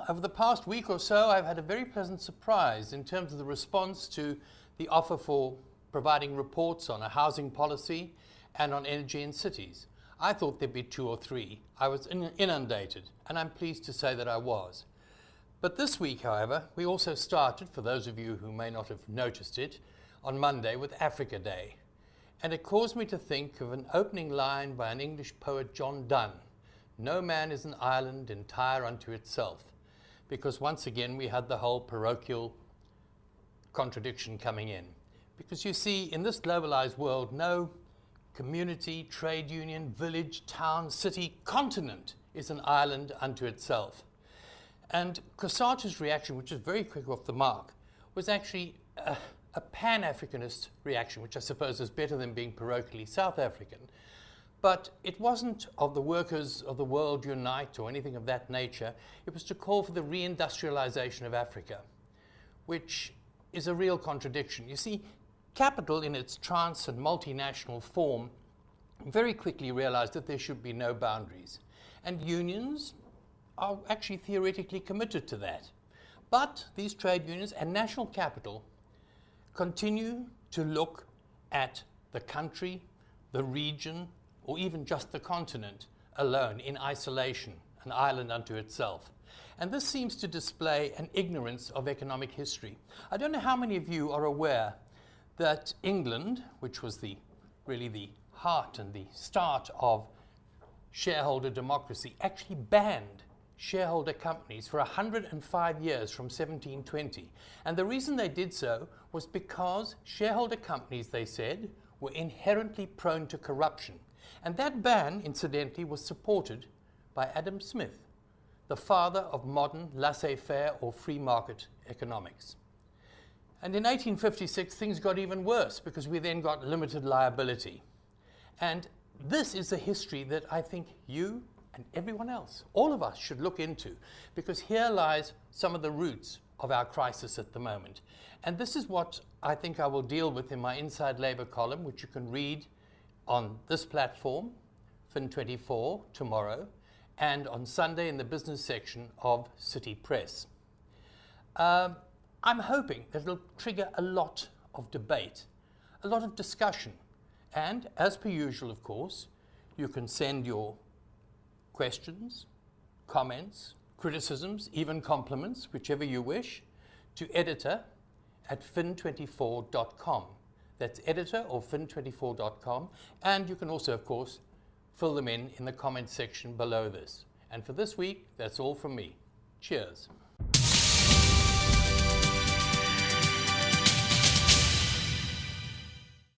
over the past week or so, I've had a very pleasant surprise in terms of the response to the offer for providing reports on a housing policy and on energy in cities. I thought there'd be 2 or 3. I was inundated, and I'm pleased to say that I was. But this week, however, we also started, for those of you who may not have noticed it, on Monday with Africa Day. And it caused me to think of an opening line by an English poet, John Donne: "No man is an island entire unto itself," because once again we had the whole parochial contradiction coming in. Because you see, in this globalized world, no community, trade union, village, town, city, continent is an island unto itself. And Cosatu's reaction, which is very quick off the mark, was actually a Pan-Africanist reaction, which I suppose is better than being parochially South African. But it wasn't of the workers of the world unite or anything of that nature. It was to call for the reindustrialization of Africa, which is a real contradiction. You see, capital in its trans and multinational form very quickly realized that there should be no boundaries. And unions are actually theoretically committed to that. But these trade unions and national capital continue to look at the country, the region, or even just the continent alone in isolation, an island unto itself. And this seems to display an ignorance of economic history. I don't know how many of you are aware that England, which was really the heart and the start of shareholder democracy, actually banned shareholder companies for 105 years from 1720. And the reason they did so was because shareholder companies, they said, were inherently prone to corruption. And that ban, incidentally, was supported by Adam Smith, the father of modern laissez-faire or free market economics. And in 1856, things got even worse because we then got limited liability. And this is a history that I think you and everyone else, all of us, should look into, because here lies some of the roots of our crisis at the moment. And this is what I think I will deal with in my Inside Labour column, which you can read on this platform, Fin24, tomorrow, and on Sunday in the business section of City Press. I'm hoping that it'll trigger a lot of debate, a lot of discussion. And as per usual, of course, you can send your questions, comments, criticisms, even compliments, whichever you wish, to editor@fin24.com. That's editor or fin24.com. And you can also, of course, fill them in the comment section below this. And for this week, that's all from me. Cheers.